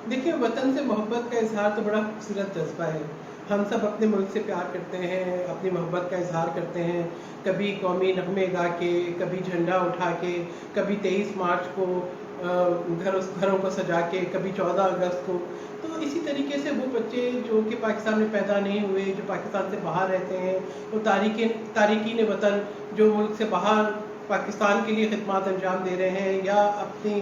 देखिए, वतन से मोहब्बत का इज़हार तो बड़ा खूबसूरत जज़्बा है। हम सब अपने मुल्क से प्यार करते हैं, अपनी मोहब्बत का इज़हार करते हैं। कभी कौमी नग़्मे गा के, कभी झंडा उठा के, कभी 23 मार्च को घरों को सजा के, कभी 14 अगस्त को। तो इसी तरीके से वो बच्चे जो कि पाकिस्तान में पैदा नहीं हुए, जो पाकिस्तान से बाहर रहते हैं, वो तारिकीन वतन जो मुल्क से बाहर पाकिस्तान के लिए खिदमत अंजाम दे रहे हैं या अपनी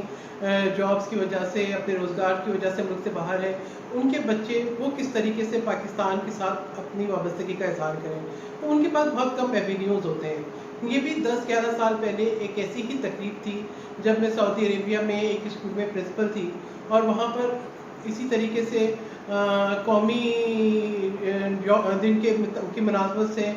जॉब्स की वजह से, अपने रोज़गार की वजह से मुल्क से बाहर हैं, उनके बच्चे वो किस तरीके से पाकिस्तान के साथ अपनी वाबस्तगी का इज़हार करें। तो उनके पास बहुत कम एवेन्यूज़ होते हैं। ये भी 10-11 साल पहले एक ऐसी ही तकरीब थी जब मैं सऊदी अरेबिया में एक स्कूल में प्रिंसिपल थी, और वहाँ पर इसी तरीके से कौमी दिन की मुनासबत से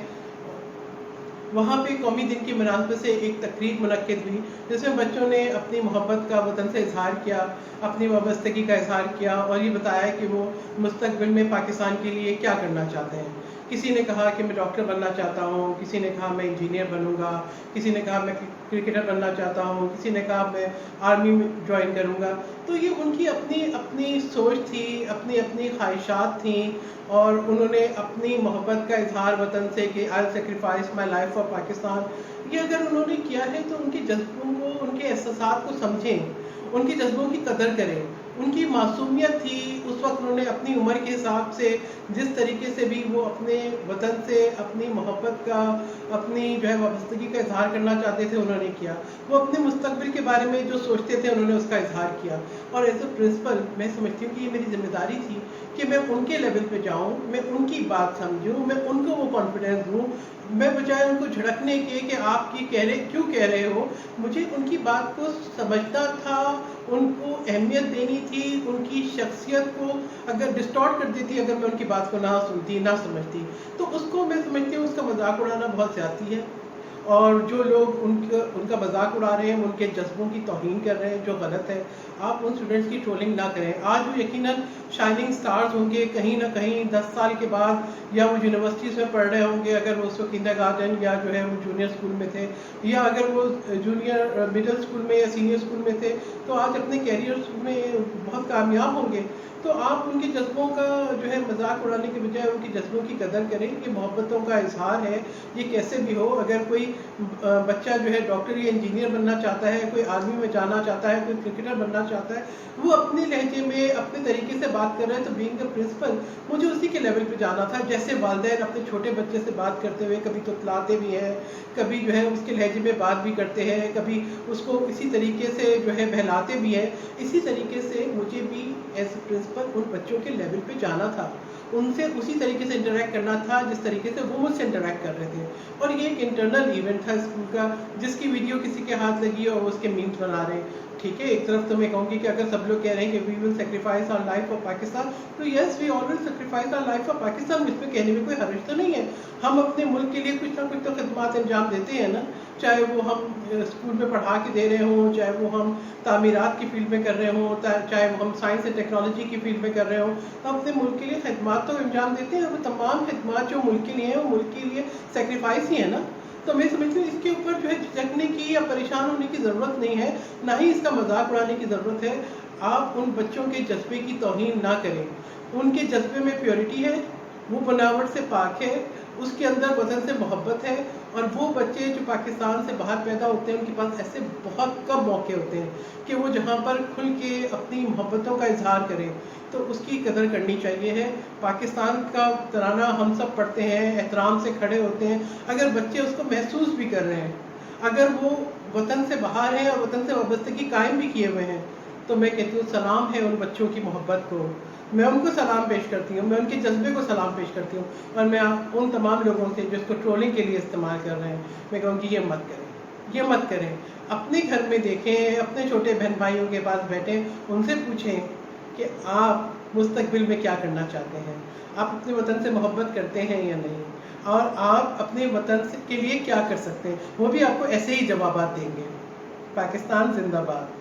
वहाँ पे कौमी दिन की मुनासबत से एक तकरीब मुनक्किद हुई, जिसमें बच्चों ने अपनी मोहब्बत का वतन से इज़हार किया, अपनी वाबस्तगी का इज़हार किया और ये बताया कि वो मुस्तक़बिल में पाकिस्तान के लिए क्या करना चाहते हैं। किसी ने कहा कि मैं डॉक्टर बनना चाहता हूँ, किसी ने कहा मैं इंजीनियर बनूँगा, किसी ने कहा मैं क्रिकेटर बनना चाहता हूँ, किसी ने कहा मैं आर्मी में ज्वाइन करूँगा। तो ये उनकी अपनी अपनी सोच थी, अपनी अपनी ख्वाहिशात थीं, और उन्होंने अपनी मोहब्बत का इज़हार वतन से कि I sacrifice my life for Pakistan, ये अगर उन्होंने किया है तो उनके जज्बों को, उनके एहसासात को समझें, उनके जज्बों की कदर करें। उनकी मासूमियत थी, उस वक्त उन्होंने अपनी उम्र के हिसाब से जिस तरीके से भी वो अपने वतन से अपनी मोहब्बत का, अपनी जो है वाबस्तगी का इज़हार करना चाहते थे, उन्होंने किया। वो अपने मुस्तक़बिल के बारे में जो सोचते थे, उन्होंने उसका इज़हार किया। और एज़ अ प्रिंसिपल मैं समझती हूँ कि ये मेरी ज़िम्मेदारी थी कि मैं उनके लेवल पे जाऊँ, मैं उनकी बात समझूँ, मैं उनको वो कॉन्फिडेंस दूँ। मैं बजाय उनको झिड़कने के कि आप ये क्यों कह रहे हो, मुझे उनकी बात को समझना था, उनको अहमियत देनी थी। उनकी शख्सियत को अगर डिस्टॉर्ट कर देती, अगर मैं उनकी बात को ना सुनती, ना समझती, तो उसको मैं समझती हूँ उसका मजाक उड़ाना बहुत ज़्यादती है। और जो लोग उनका मजाक उड़ा रहे हैं, उनके जज्बों की तौहीन कर रहे हैं, जो गलत है। आप उन स्टूडेंट्स की ट्रोलिंग ना करें। आज वो यकीनन शाइनिंग स्टार्स होंगे कहीं ना कहीं 10 साल के बाद, या वो यूनिवर्सिटीज़ में पढ़ रहे होंगे, अगर वो उसको किंडरगार्टन या जो है वो जूनियर स्कूल में थे, या अगर वो जूनियर मिडिल स्कूल में या सीनियर स्कूल में थे, तो आज अपने कैरियर में बहुत कामयाब होंगे। तो आप उनके जज्बों का जो है मजाक उड़ाने के बजाय उनके जज्बों की कदर करें। ये मोहब्बतों का इजहार है, ये कैसे भी हो। अगर कोई बच्चा जो है डॉक्टर या इंजीनियर बनना चाहता है, कोई आर्मी में जाना चाहता है, कोई क्रिकेटर बनना चाहता है, वो अपने लहजे में अपने तरीके से बात कर रहा है, तो बीइंग द प्रिंसिपल मुझे उसी के लेवल पे जाना था। जैसे वालिदैन अपने छोटे बच्चे से बात करते हुए कभी तुतलाते भी हैं, कभी जो है उसके लहजे में बात भी करते हैं, कभी उसको इसी तरीके से जो है बहलाते भी हैं, इसी तरीके से मुझे भी एज प्रिंसिपल उन बच्चों के लेवल पे जाना था, उनसे उसी तरीके से इंटरेक्ट करना था जिस तरीके से वो मुझसे इंटरेक्ट कर रहे थे। और ये एक इंटरनल इवेंट था स्कूल का, जिसकी वीडियो किसी के हाथ लगी और वो उसके मीम्स बना रहे हैं। ठीक है, एक तरफ तो मैं कहूँगी कि अगर सब लोग कह रहे हैं कि we will sacrifice our life for Pakistan, तो yes we all will sacrifice our life for Pakistan. इसमें कहने में कोई हर्ज तो नहीं है। हम अपने मुल्क के लिए कुछ ना कुछ तो खिदमत अंजाम देते हैं ना, चाहे वो हम स्कूल में पढ़ा के दे रहे हों, चाहे वो हम तामीरात की फील्ड में कर रहे हों, चाहे वो हम साइंस एंड टेक्नोलॉजी की फील्ड में कर रहे हों, तो अपने मुल्क के लिए खिदमत तो अंजाम देते हैं। वो तमाम खिदमत जो मुल्क के लिए हैं, वो मुल्क के लिए सेक्रीफाइस ही है ना। तो मैं समझती हूँ इसके ऊपर जो है झिझकने की या परेशान होने की ज़रूरत नहीं है, ना ही इसका मजाक उड़ाने की ज़रूरत है। आप उन बच्चों के जज्बे की तौहीन ना करें। उनके जज्बे में प्योरिटी है, वो बनावट से पाक है, उसके अंदर वतन से मोहब्बत है। और वो बच्चे जो पाकिस्तान से बाहर पैदा होते हैं, उनके पास ऐसे बहुत कम मौके होते हैं कि वो जहाँ पर खुल के अपनी मोहब्बतों का इजहार करें, तो उसकी कदर करनी चाहिए है। पाकिस्तान का तराना हम सब पढ़ते हैं, एहतराम से खड़े होते हैं। अगर बच्चे उसको महसूस भी कर रहे हैं, अगर वो वतन से बाहर हैं और वतन से वाबस्तगी कायम भी किए हुए हैं, तो मैं कहती हूँ सलाम है उन बच्चों की मोहब्बत को। मैं उनको सलाम पेश करती हूँ, मैं उनके जज्बे को सलाम पेश करती हूँ। और मैं उन तमाम लोगों से जो इसको ट्रोलिंग के लिए इस्तेमाल कर रहे हैं, मैं कहूँगी ये मत करें, ये मत करें। अपने घर में देखें, अपने छोटे बहन भाइयों के पास बैठें, उनसे पूछें कि आप मुस्तकबिल में क्या करना चाहते हैं, आप अपने वतन से मोहब्बत करते हैं या नहीं, और आप अपने वतन के लिए क्या कर सकते हैं। वो भी आपको ऐसे ही जवाब देंगे। पाकिस्तान जिंदाबाद।